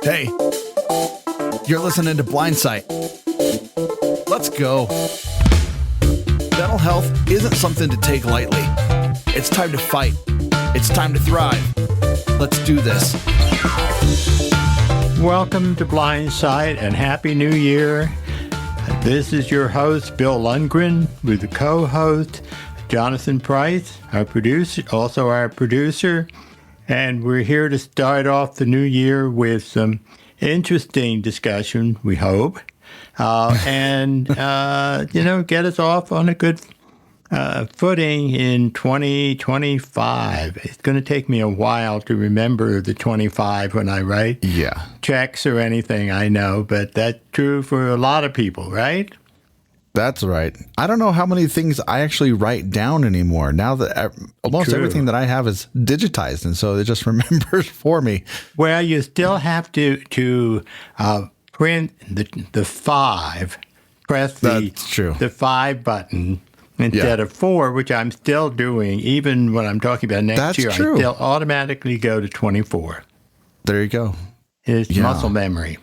Hey, you're listening to Blindsight. Let's go. Dental health isn't something to take lightly. It's time to fight. It's time to thrive. Let's do this. Welcome to Blindsight and Happy New Year. This is your host, Bill Lundgren, with the co-host, Jonathan Price, our producer. And we're here to start off the new year with some interesting discussion, we hope, and get us off on a good footing in 2025. It's going to take me a while to remember the 25 when I write checks or anything, I know, but that's true for a lot of people, right? That's right. I don't know how many things I actually write down anymore now that almost everything that I have is digitized. And so it just remembers for me. Well, you still have to print the 5, press the 5 button instead of 4, which I'm still doing. Even when I'm talking about next year, I still automatically go to 24. There you go. It's muscle memory.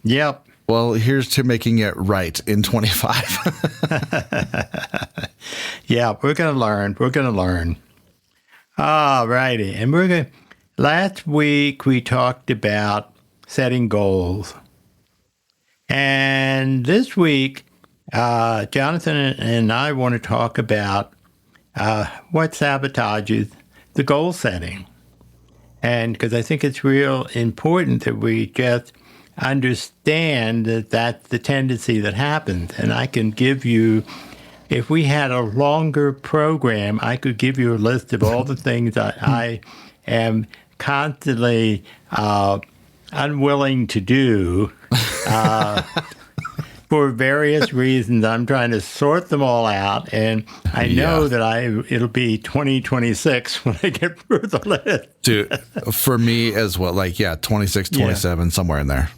Yep. Well, here's to making it right in 25. Yeah, we're going to learn. All righty. And last week we talked about setting goals. And this week, Jonathan and I want to talk about what sabotages the goal setting. And because I think it's real important that we just understand that that's the tendency that happens. And I can give you, if we had a longer program, I could give you a list of all the things I am constantly unwilling to do for various reasons. I'm trying to sort them all out, and I know that it'll be 2026 when I get through the list. Dude, for me as well, 26, 27, somewhere in there.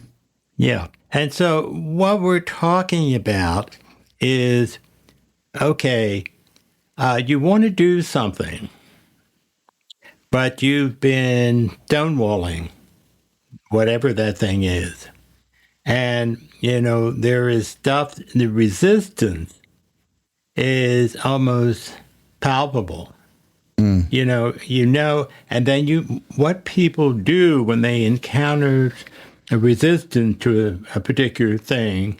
Yeah. And so what we're talking about is, you want to do something, but you've been stonewalling whatever that thing is. And, there is stuff, the resistance is almost palpable. And then what people do when they encounter a resistance to a particular thing,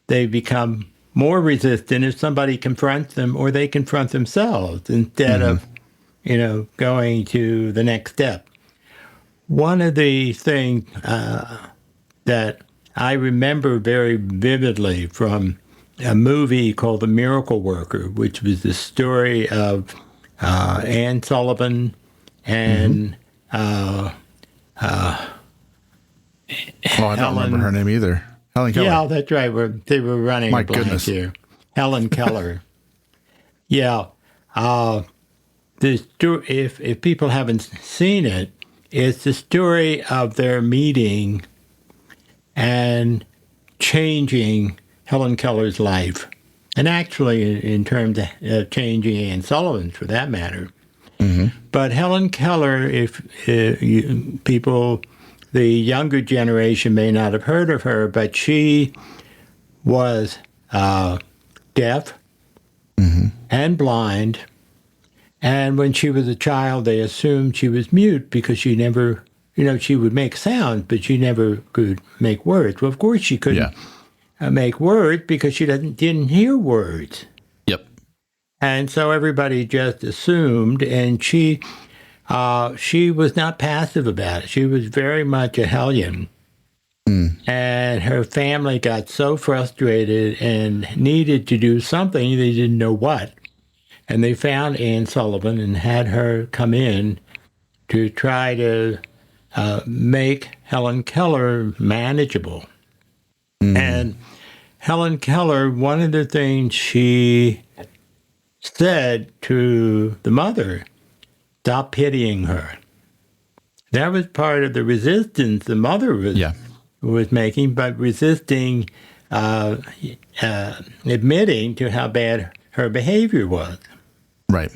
they become more resistant if somebody confronts them or they confront themselves instead of, going to the next step. One of the things that I remember very vividly from a movie called The Miracle Worker, which was the story of Anne Sullivan and I don't remember her name either. Helen Keller. Yeah, that's right. They were running My a blank goodness. here. Helen Keller. The story, if people haven't seen it, it's the story of their meeting and changing Helen Keller's life. And actually, in terms of changing Anne Sullivan's, for that matter. Mm-hmm. But Helen Keller, if people... The younger generation may not have heard of her, but she was deaf and blind. And when she was a child, they assumed she was mute because she never, she would make sounds, but she never could make words. Well, of course, she couldn't make words because she didn't hear words. Yep. And so everybody just assumed, and she was not passive about it. She was very much a hellion. And her family got so frustrated and needed to do something, they didn't know what. And they found Anne Sullivan and had her come in to try to make Helen Keller manageable. And Helen Keller, one of the things she said to the mother, stop pitying her. That was part of the resistance the mother was making, but resisting admitting to how bad her behavior was. Right.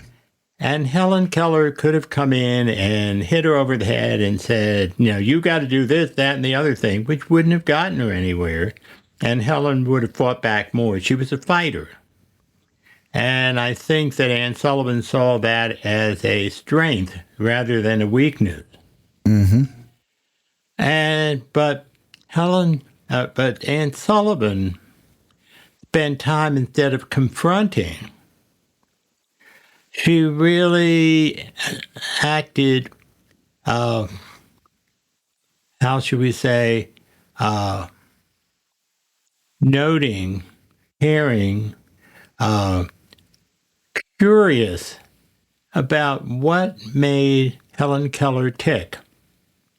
And Helen Keller could have come in and hit her over the head and said, you got to do this, that, and the other thing, which wouldn't have gotten her anywhere. And Helen would have fought back more. She was a fighter. And I think that Anne Sullivan saw that as a strength rather than a weakness. Mm-hmm. But Anne Sullivan spent time, instead of confronting, she really acted, how should we say, noting, caring, curious about what made Helen Keller tick.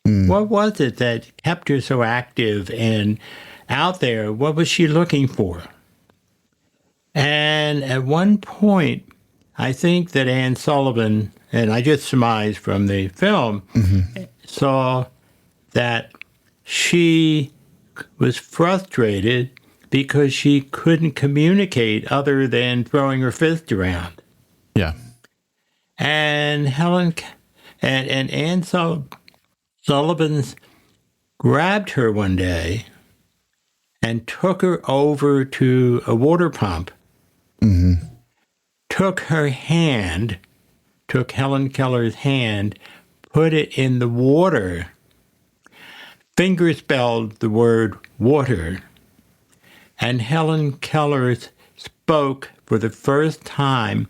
What was it that kept her so active and out there? What was she looking for? And at one point, I think that Anne Sullivan, and I just surmised from the film, saw that she was frustrated because she couldn't communicate other than throwing her fist around. Yeah. And Anne Sullivan grabbed her one day and took her over to a water pump, took Helen Keller's hand, put it in the water, fingerspelled the word water, and Helen Keller spoke for the first time,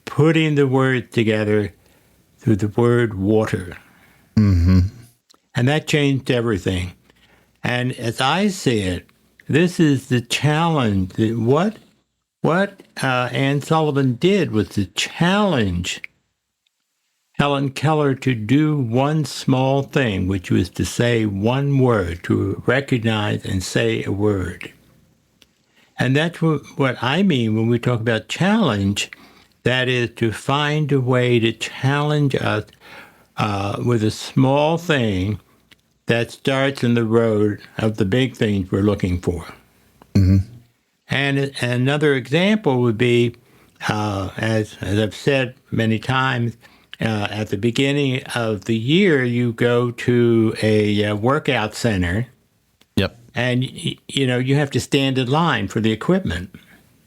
putting the words together through the word water. And that changed everything. And as I see it, this is the challenge. What Anne Sullivan did was to challenge Helen Keller to do one small thing, which was to say one word, to recognize and say a word. And that's what I mean when we talk about challenge. That is to find a way to challenge us with a small thing that starts in the road of the big things we're looking for. And another example would be, as I've said many times, at the beginning of the year, you go to a workout center. Yep. And, you have to stand in line for the equipment.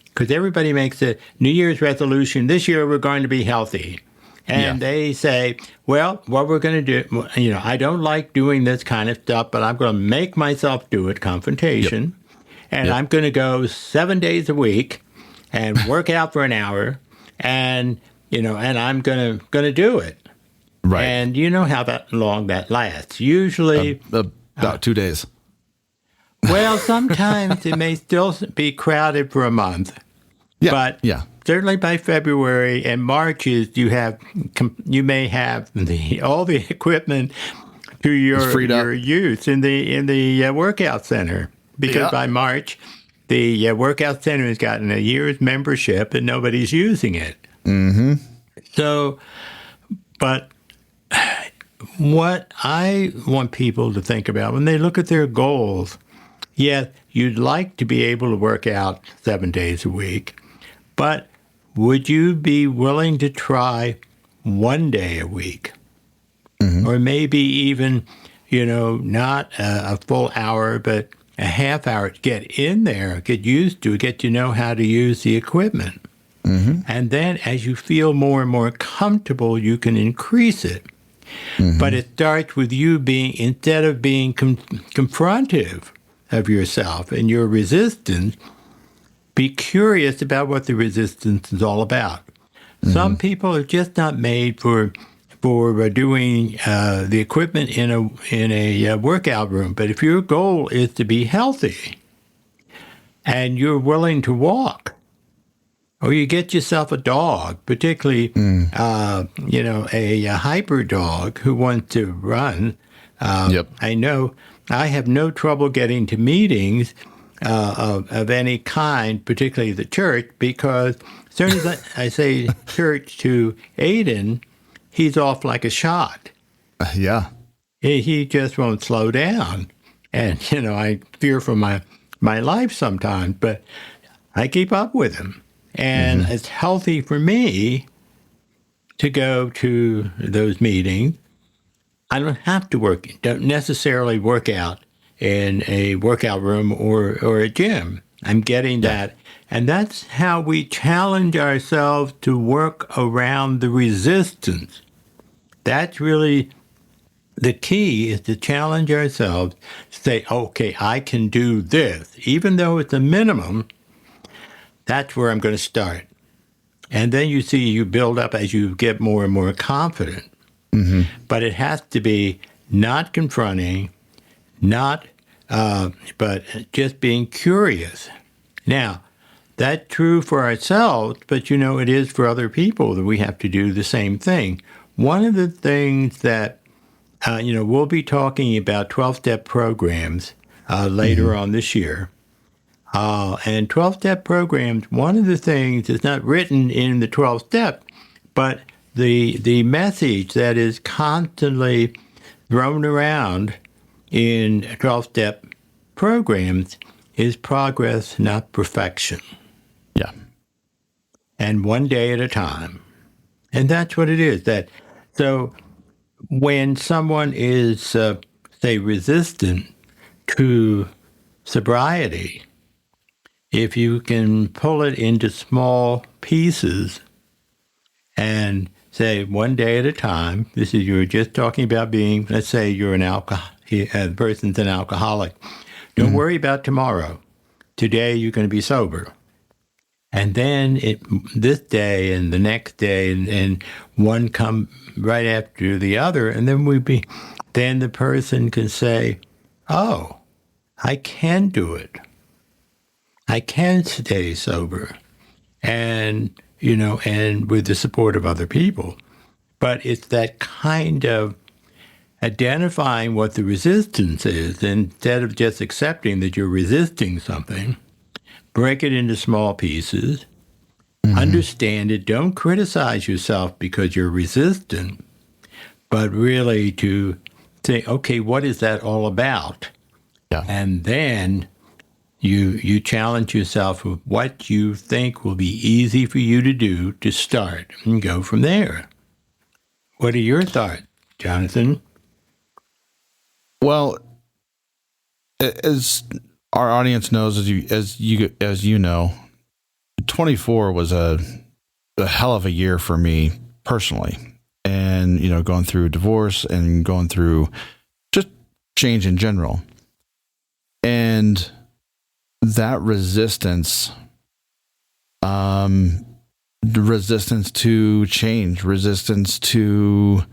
Because everybody makes a New Year's resolution, this year we're going to be healthy. And they say, well, what we're going to do, I don't like doing this kind of stuff, but I'm going to make myself do it, confrontation. Yep. And I'm going to go 7 days a week and work out for an hour, and and I'm going to do it. Right. And you know how long that lasts. Usually about 2 days. Well, sometimes it may still be crowded for a month. Yeah. But certainly by February and March you may have all the equipment to your use in the workout center, because by March the workout center has gotten a year's membership and nobody's using it. So, but what I want people to think about when they look at their goals, you'd like to be able to work out 7 days a week, but would you be willing to try 1 day a week? Or maybe even, not a full hour, but a half hour to get in there, get used to it, get to know how to use the equipment. And then as you feel more and more comfortable, you can increase it. But it starts with you being, instead of being confrontive of yourself and your resistance, be curious about what the resistance is all about. Some people are just not made for doing the equipment in a workout room. But if your goal is to be healthy and you're willing to walk, or you get yourself a dog, particularly a hyper dog who wants to run. I know I have no trouble getting to meetings of any kind, particularly the church, because as soon as I say church to Aiden, he's off like a shot. He just won't slow down. And, I fear for my life sometimes, but I keep up with him. And it's healthy for me to go to those meetings. I don't necessarily work out in a workout room or a gym. I'm getting that. And that's how we challenge ourselves to work around the resistance. That's really the key, is to challenge ourselves, say, okay, I can do this. Even though it's a minimum, that's where I'm going to start. And then you see you build up as you get more and more confident. Mm-hmm. But it has to be not confronting, but just being curious. Now, that's true for ourselves, but it is for other people that we have to do the same thing. One of the things that, we'll be talking about 12-step programs later on this year. And 12-step programs, one of the things that's not written in the 12-step, but the message that is constantly thrown around in 12-step programs is progress, not perfection. Yeah. And one day at a time. And that's what it is. So when someone is, say, resistant to sobriety, if you can pull it into small pieces and say one day at a time, you were just talking about being, let's say you're the person's an alcoholic. Don't worry about tomorrow. Today you're going to be sober. And then this day and the next day and one come right after the other, and then the person can say, oh, I can do it. I can stay sober, and with the support of other people. But it's that kind of identifying what the resistance is, instead of just accepting that you're resisting something. Break it into small pieces. Mm-hmm. Understand it. Don't criticize yourself because you're resistant, but really to say, okay, what is that all about? Yeah. And then you challenge yourself with what you think will be easy for you to do to start and go from there. What are your thoughts, Jonathan? Well, as our audience knows, as you know, 24 was a hell of a year for me personally, and going through divorce and going through just change in general, and that resistance to change, resistance to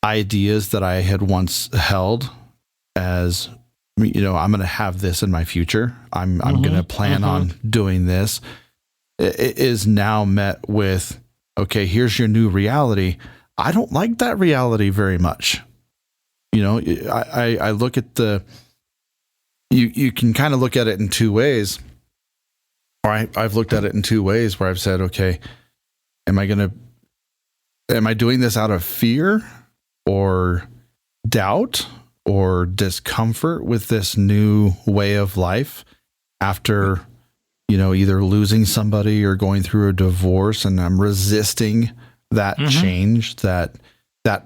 ideas that I had once held as, I'm going to have this in my future. I'm going to plan on doing this. It is now met with, okay, here's your new reality. I don't like that reality very much. I look at you can kind of look at it in two ways. Or I've looked at it in two ways where I've said, okay, am I doing this out of fear or doubt or discomfort with this new way of life after, either losing somebody or going through a divorce, and I'm resisting that change, that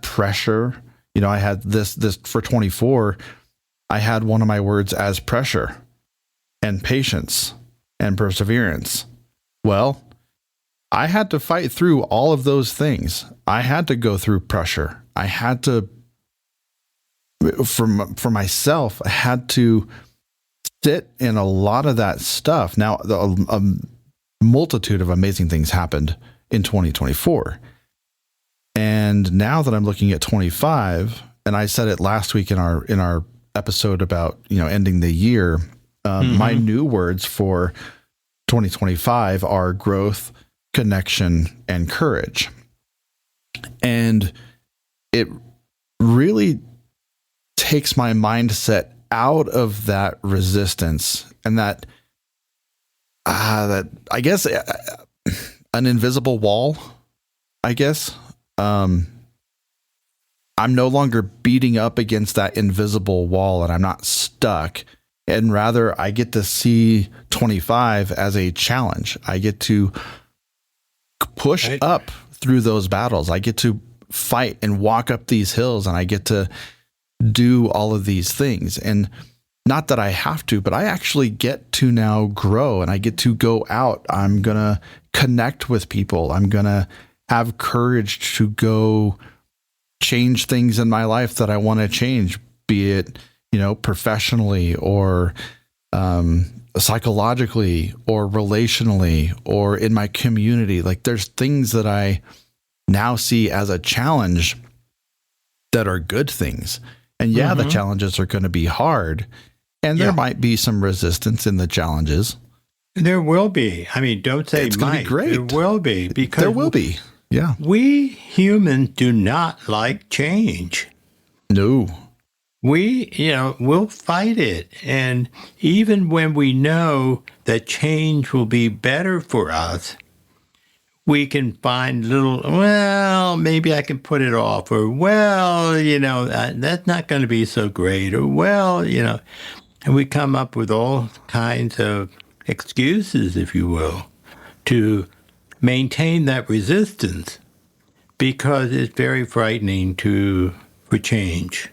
pressure. I had this for 24, I had one of my words as pressure and patience and perseverance. Well, I had to fight through all of those things. I had to go through pressure. I had to, for myself, I had to sit in a lot of that stuff. Now, a multitude of amazing things happened in 2024. And now that I'm looking at 25, and I said it last week in our episode about, ending the year, my new words for 2025 are growth, connection, and courage. And it really takes my mindset out of that resistance and that I guess an invisible wall, I guess. I'm no longer beating up against that invisible wall, and I'm not stuck. And rather, I get to see 25 as a challenge. I get to push up through those battles. I get to fight and walk up these hills, and I get to do all of these things. And not that I have to, but I actually get to now grow, and I get to go out. I'm going to connect with people. I'm going to have courage to go change things in my life that I want to change, be it, professionally or psychologically or relationally or in my community. Like, there's things that I now see as a challenge that are good things. And the challenges are going to be hard, and there might be some resistance in the challenges. There will be. I mean, don't say it's going to be great. There will be, because there will be. Yeah. We humans do not like change. No. We'll fight it. And even when we know that change will be better for us, we can find maybe I can put it off, or, that's not going to be so great, or, and we come up with all kinds of excuses, if you will, to maintain that resistance, because it's very frightening for change.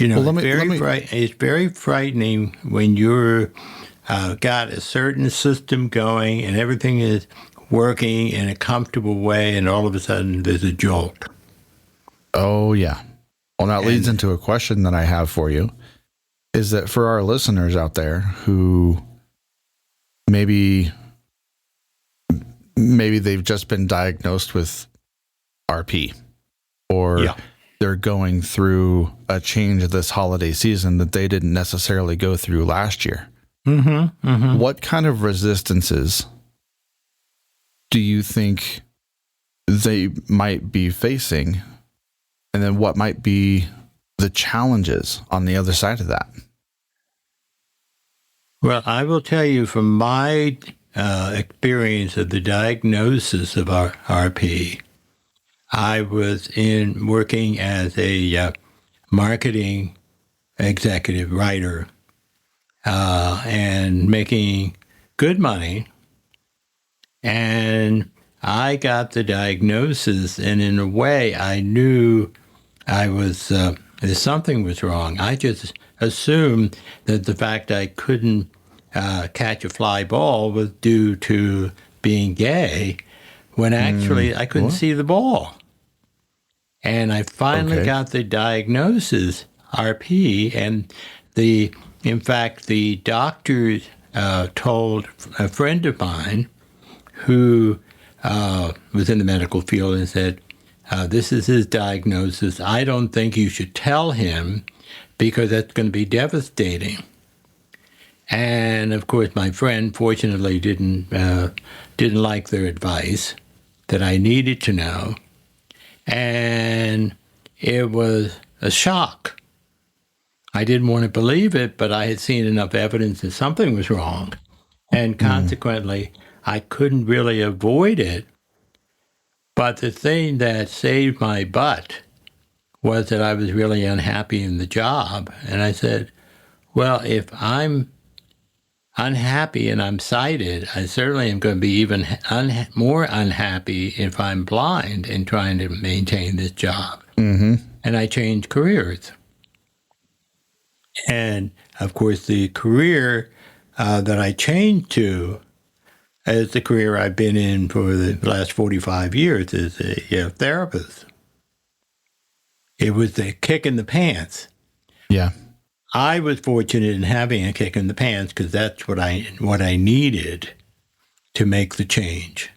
It's very frightening when you're got a certain system going and everything is working in a comfortable way, and all of a sudden there's a jolt. Oh, yeah. Well, that leads into a question that I have for you, is that for our listeners out there who maybe they've just been diagnosed with RP, or they're going through a change this holiday season that they didn't necessarily go through last year. What kind of resistances do you think they might be facing? And then what might be the challenges on the other side of that? Well, I will tell you from my experience of the diagnosis of RP, I was working as a marketing executive writer and making good money. And I got the diagnosis, and in a way, I knew something was wrong. I just assumed that the fact I couldn't catch a fly ball was due to being gay, when actually I couldn't see the ball. And I finally got the diagnosis, RP, and in fact, the doctor told a friend of mine who was in the medical field and said, this is his diagnosis. I don't think you should tell him, because that's going to be devastating. And of course, my friend fortunately didn't like their advice, that I needed to know. And it was a shock. I didn't want to believe it, but I had seen enough evidence that something was wrong. And consequently, I couldn't really avoid it. But the thing that saved my butt was that I was really unhappy in the job. And I said, well, if I'm unhappy and I'm sighted, I certainly am going to be even more unhappy if I'm blind and trying to maintain this job. And I changed careers. And of course, the career that I changed to is the career I've been in for the last 45 years as a therapist. It was the kick in the pants. Yeah. I was fortunate in having a kick in the pants, because that's what I needed to make the change.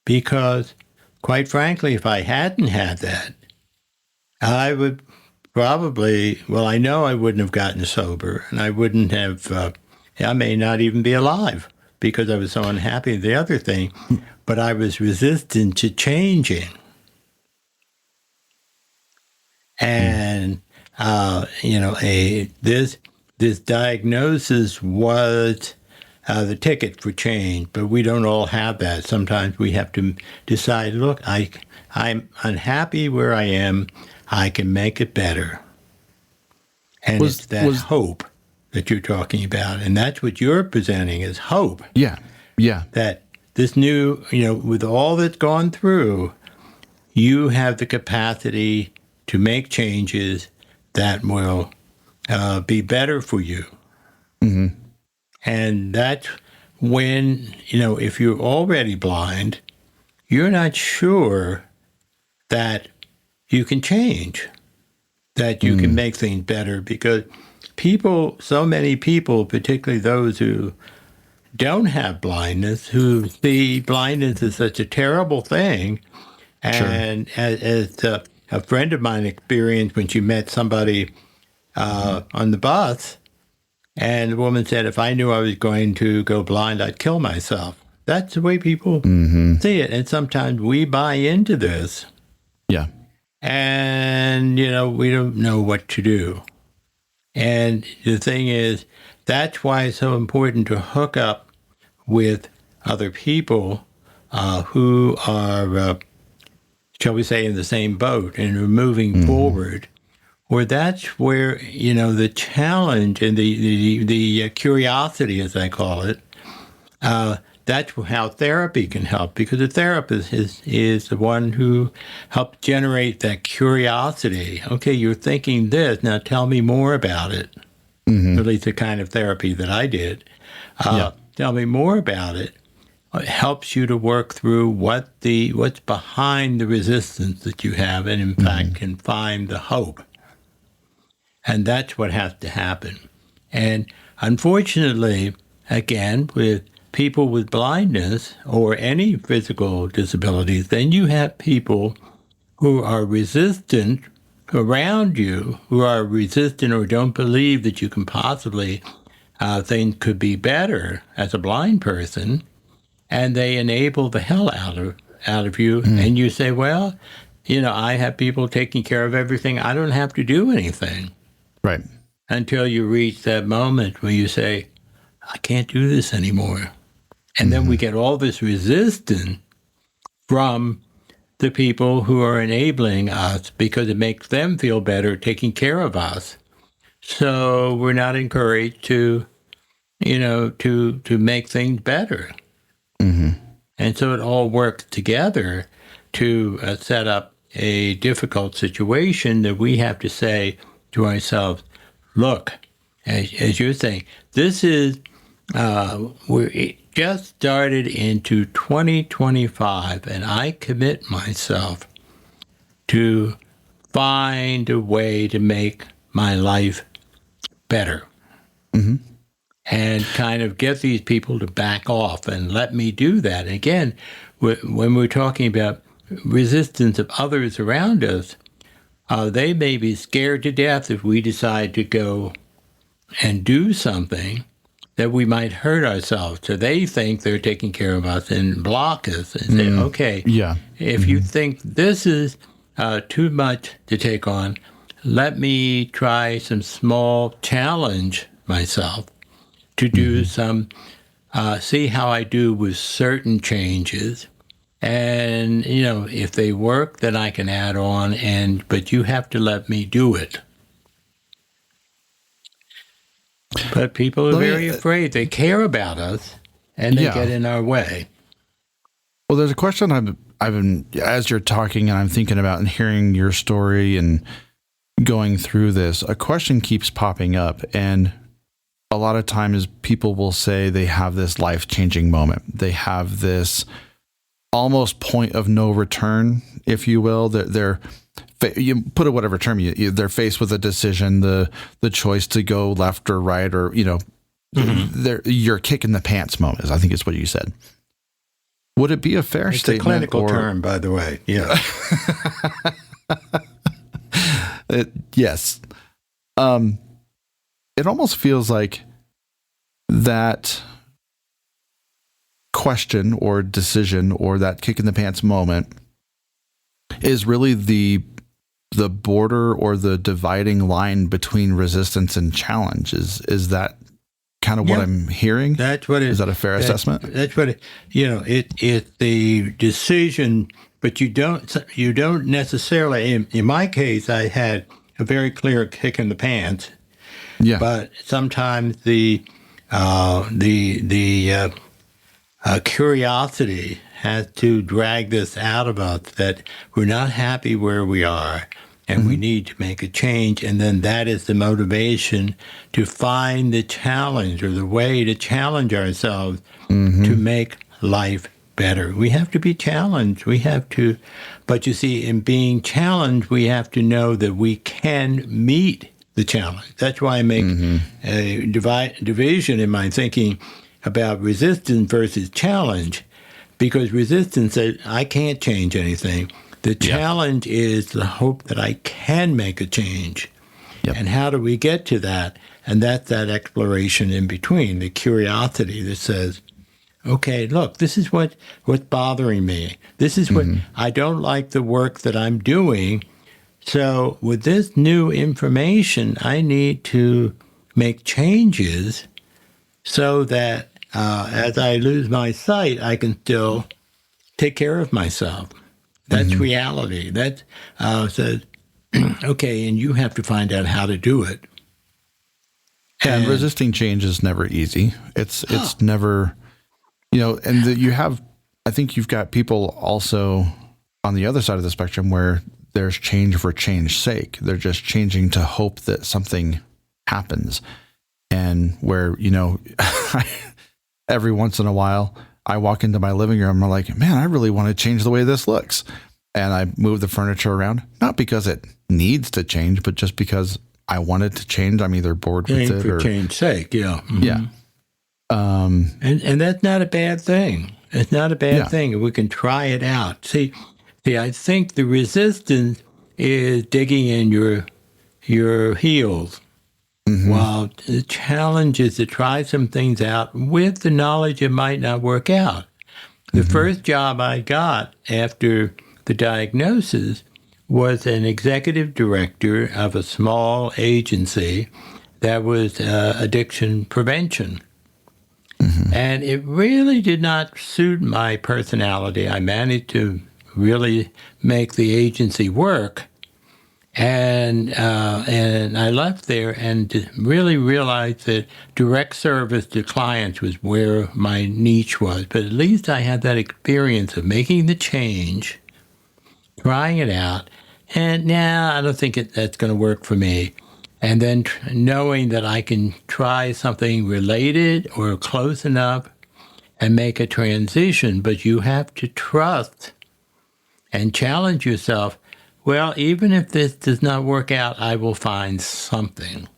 Because, quite frankly, if I hadn't had that, I would probably, I know I wouldn't have gotten sober, and I wouldn't have, I may not even be alive, because I was so unhappy with the other thing, but I was resistant to changing. And this diagnosis was the ticket for change, but we don't all have that. Sometimes we have to decide, look, I'm unhappy where I am. I can make it better. And it's that hope that you're talking about. And that's what you're presenting, is hope. Yeah. That this new, with all that's gone through, you have the capacity to make changes that will be better for you. Mm-hmm. And that's when, if you're already blind, you're not sure that you can change, that you can make things better, because so many people, particularly those who don't have blindness, who see blindness as such a terrible thing. And as a friend of mine experienced when she met somebody on the bus, and the woman said, if I knew I was going to go blind, I'd kill myself. That's the way people see it. And sometimes we buy into this. Yeah. And, we don't know what to do. And the thing is, that's why it's so important to hook up with other people who are, shall we say, in the same boat and are moving forward. Or that's where, the challenge and the curiosity, as I call it, that's how therapy can help, because the therapist is the one who helps generate that curiosity. Okay, you're thinking this, now tell me more about it. At least the kind of therapy that I did. Tell me more about it. It helps you to work through what's behind the resistance that you have, and in fact can find the hope. And that's what has to happen. And unfortunately, again, with people with blindness or any physical disabilities, then you have people who are resistant around you, who are resistant or don't believe that you can possibly, things could be better as a blind person, and they enable the hell out of you. And you say, well, I have people taking care of everything. I don't have to do anything. Right. Until you reach that moment where you say, I can't do this anymore. And then we get all this resistance from the people who are enabling us, because it makes them feel better taking care of us. So we're not encouraged to make things better. And so it all works together to set up a difficult situation that we have to say to ourselves, look, as you're saying, this is, we're just started into 2025, and I commit myself to find a way to make my life better. And kind of get these people to back off and let me do that. Again, when we're talking about resistance of others around us, they may be scared to death if we decide to go and do something that we might hurt ourselves. So they think they're taking care of us and block us and say, okay, if you think this is too much to take on, let me try some small challenge myself to do some, see how I do with certain changes. And, if they work, then I can add on, but you have to let me do it. But people are very afraid. They care about us, and they get in our way. Well, there's a question I've been, as you're talking and I'm thinking about and hearing your story and going through this, a question keeps popping up. And a lot of times people will say they have this life-changing moment. They have this almost point of no return, if you will. You put it whatever term they're faced with a decision, the choice to go left or right, or your kick in the pants moment, I think is what you said. Would it be a fair statement? It's a clinical term, by the way. Yeah. Yes. It almost feels like that question or decision or that kick in the pants moment is really the border or the dividing line between resistance and challenge. Is that kind of what I'm hearing? That's what it is. Is that a fair assessment? That's what it's the decision, but you don't necessarily, in my case, I had a very clear kick in the pants. Yeah. But sometimes the curiosity has to drag this out of us, that we're not happy where we are and we need to make a change. And then that is the motivation to find the challenge or the way to challenge ourselves to make life better. We have to be challenged. We have to, but you see, in being challenged, we have to know that we can meet the challenge. That's why I make a division in my thinking about resistance versus challenge, because resistance says, I can't change anything. The challenge is the hope that I can make a change. Yep. And how do we get to that? And that's that exploration in between, the curiosity that says, okay, look, this is what's bothering me. This is what I don't like the work that I'm doing. So with this new information, I need to make changes so that as I lose my sight, I can still take care of myself. That's reality. That says, okay, and you have to find out how to do it. And resisting change is never easy. It's never, and I think you've got people also on the other side of the spectrum where there's change for change's sake. They're just changing to hope that something happens. And where, every once in a while, I walk into my living room and I'm like, man, I really want to change the way this looks. And I move the furniture around, not because it needs to change, but just because I want it to change. I'm either bored with it for change's sake, yeah. Yeah. And that's not a bad thing. It's not a bad thing. We can try it out. See, I think the resistance is digging in your heels. While the challenge is to try some things out with the knowledge it might not work out. The first job I got after the diagnosis was an executive director of a small agency that was addiction prevention. And it really did not suit my personality. I managed to really make the agency work. And I left there and really realized that direct service to clients was where my niche was. But at least I had that experience of making the change, trying it out, and now I don't think that's going to work for me. And then knowing that I can try something related or close enough and make a transition, but you have to trust and challenge yourself. Well, even if this does not work out, I will find something.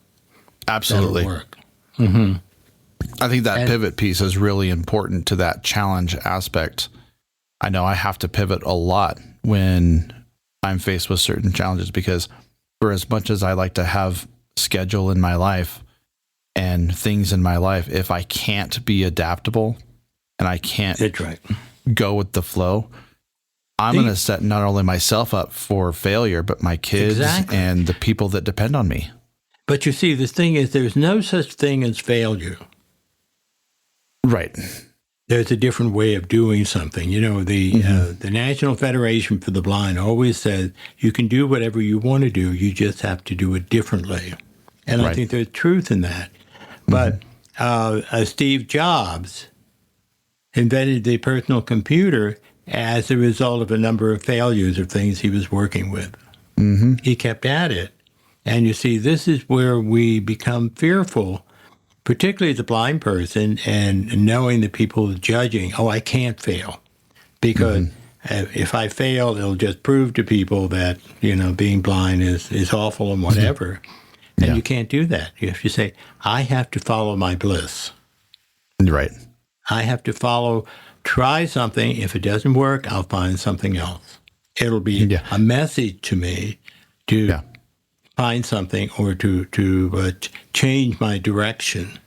Absolutely. That'll work. I think that pivot piece is really important to that challenge aspect. I know I have to pivot a lot when I'm faced with certain challenges, because for as much as I like to have schedule in my life and things in my life, if I can't be adaptable and I can't go with the flow, I'm going to set not only myself up for failure, but my kids and the people that depend on me. But you see, the thing is, there's no such thing as failure. Right. There's a different way of doing something. The National Federation for the Blind always says you can do whatever you want to do. You just have to do it differently. And I think there's truth in that. But Steve Jobs invented the personal computer as a result of a number of failures of things he was working with. He kept at it. And you see, this is where we become fearful, particularly as a blind person, and knowing that people are judging, I can't fail. Because if I fail, it'll just prove to people that, being blind is awful and whatever. And you can't do that. You have to say, I have to follow my bliss. Right. I have to try something. If it doesn't work, I'll find something else. It'll be a message to me to find something or to change my direction.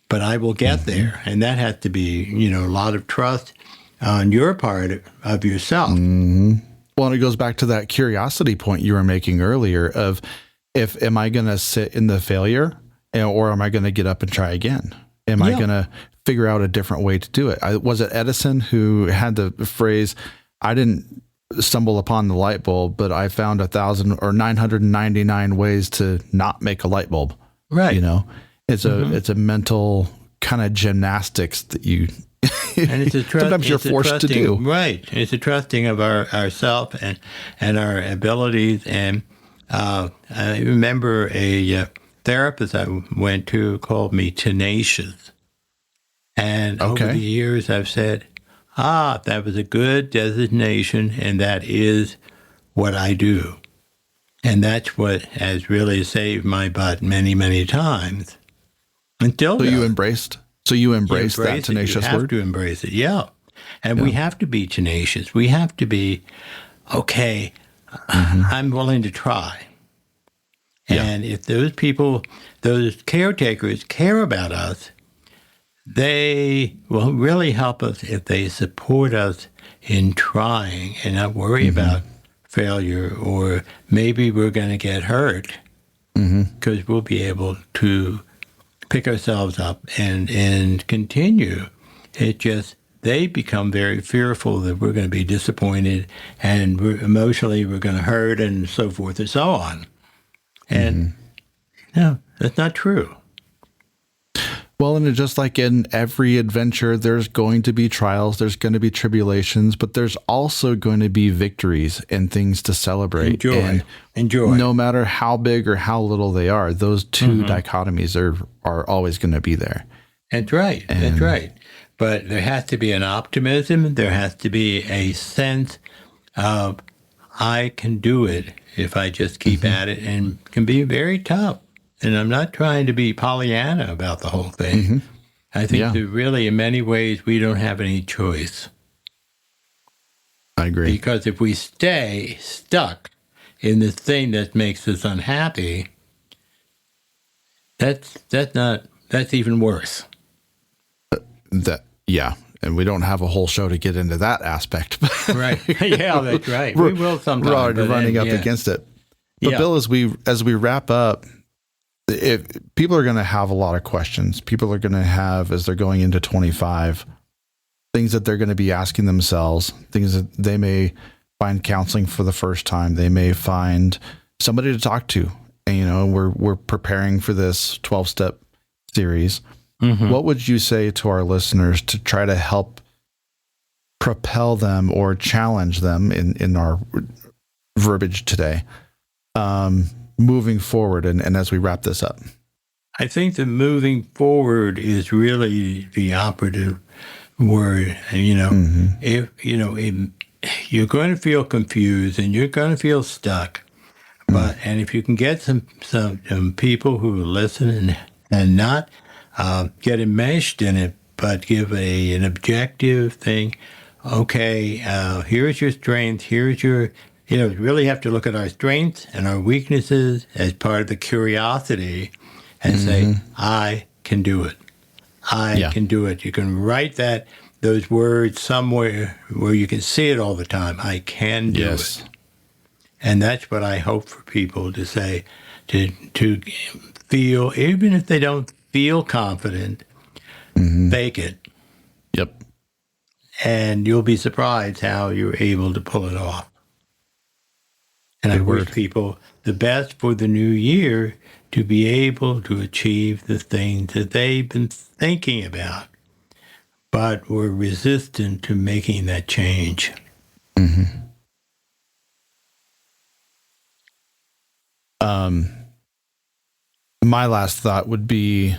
But I will get there. And that has to be, a lot of trust on your part of yourself. Well, and it goes back to that curiosity point you were making earlier of, am I going to sit in the failure, or am I going to get up and try again? Am I going to figure out a different way to do it? Was it Edison who had the phrase, I didn't stumble upon the light bulb, but I found 999 ways to not make a light bulb. Right. It's a mental kind of gymnastics that you and it's a sometimes you're forced to do. Right. It's a trusting of ourself and our abilities. And I remember a therapist I went to called me tenacious. And over the years, I've said, that was a good designation, and that is what I do. And that's what has really saved my butt many, many times. Until So you embraced that tenacious word? You have word? to embrace it, yeah. And we have to be tenacious. We have to be, okay, I'm willing to try. And if those people, those caretakers care about us, they will really help us if they support us in trying and not worry about failure, or maybe we're going to get hurt, because we'll be able to pick ourselves up and continue. It just, they become very fearful that we're going to be disappointed and emotionally we're going to hurt and so forth and so on. And no, that's not true. Well, and just like in every adventure, there's going to be trials, there's going to be tribulations, but there's also going to be victories and things to celebrate. Enjoy. No matter how big or how little they are, those two dichotomies are always going to be there. That's right. That's right. But there has to be an optimism. There has to be a sense of, I can do it if I just keep at it, and can be very tough. And I'm not trying to be Pollyanna about the whole thing. I think that really, in many ways, we don't have any choice. I agree. Because if we stay stuck in this thing that makes us unhappy, that's even worse. And we don't have a whole show to get into that aspect. Right. Yeah, that's right. We will sometime. We're already running up against it. But Bill, as we wrap up, if people are going to have a lot of questions, people are going to have, as they're going into 25, things that they're going to be asking themselves, things that they may find counseling for the first time. They may find somebody to talk to. And, we're preparing for this 12-step series. What would you say to our listeners to try to help propel them or challenge them in our verbiage today, moving forward, and as we wrap this up? I think that moving forward is really the operative word. If you're going to feel confused and you're going to feel stuck, and if you can get some people who listen and not get enmeshed in it, but give an objective thing. Okay, here's your strength. Here's your, we really have to look at our strengths and our weaknesses as part of the curiosity, and say, I can do it. I can do it. You can write those words somewhere where you can see it all the time. I can do it. And that's what I hope for people to say, to feel, even if they don't feel confident, fake it. Yep. And you'll be surprised how you're able to pull it off. And I wish people the best for the new year, to be able to achieve the things that they've been thinking about, but were resistant to making that change. My last thought would be,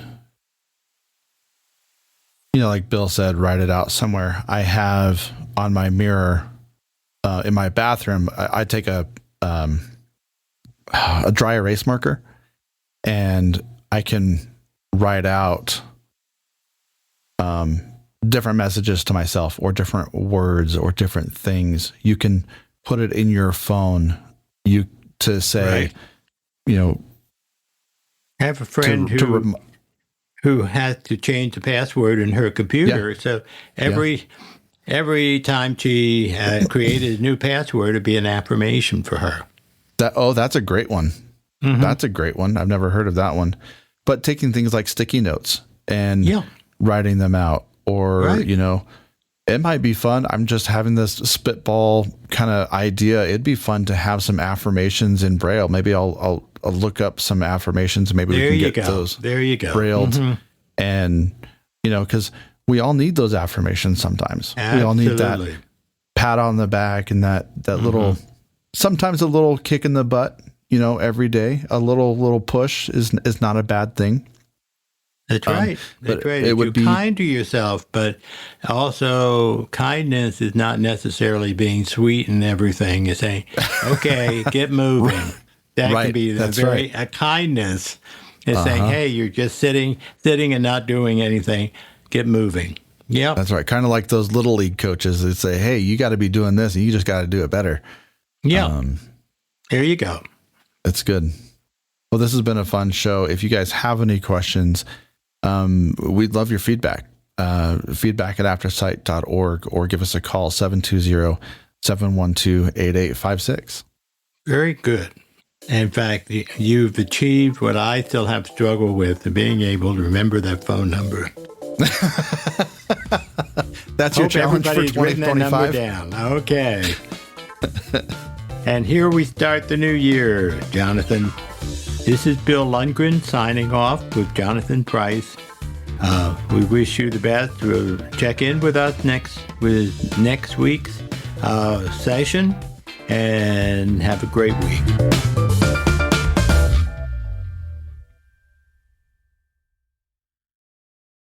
like Bill said, write it out somewhere. I have on my mirror in my bathroom, I take a dry erase marker, and I can write out different messages to myself, or different words, or different things. You can put it in your phone to say, I have a friend who has to change the password in her computer. So every time she created a new password, it'd be an affirmation for her. That's a great one. That's a great one. I've never heard of that one. But taking things like sticky notes and writing them out, or, it might be fun. I'm just having this spitball kind of idea. It'd be fun to have some affirmations in Braille. Maybe I'll look up some affirmations. Maybe we can get those brailled and because we all need those affirmations sometimes. We all need that pat on the back and that little, sometimes a little kick in the butt, every day. A little push is not a bad thing. That's right. That's right. It would be kind to yourself, but also kindness is not necessarily being sweet and everything. You're saying, okay, get moving. That can be a kindness. Is saying, hey, you're just sitting and not doing anything. Get moving. Yeah, that's right. Kind of like those little league coaches that say, hey, you got to be doing this and you just got to do it better. Yeah. There you go. That's good. Well, this has been a fun show. If you guys have any questions, we'd love your feedback. Feedback at aftersight.org or give us a call, 720-712-8856. Very good. In fact, you've achieved what I still have struggled with, being able to remember that phone number. That's your challenge for 2025? Down. Okay. And here we start the new year, Jonathan. This is Bill Lundgren signing off with Jonathan Price. We wish you the best. We'll check in with us next week's session, and have a great week.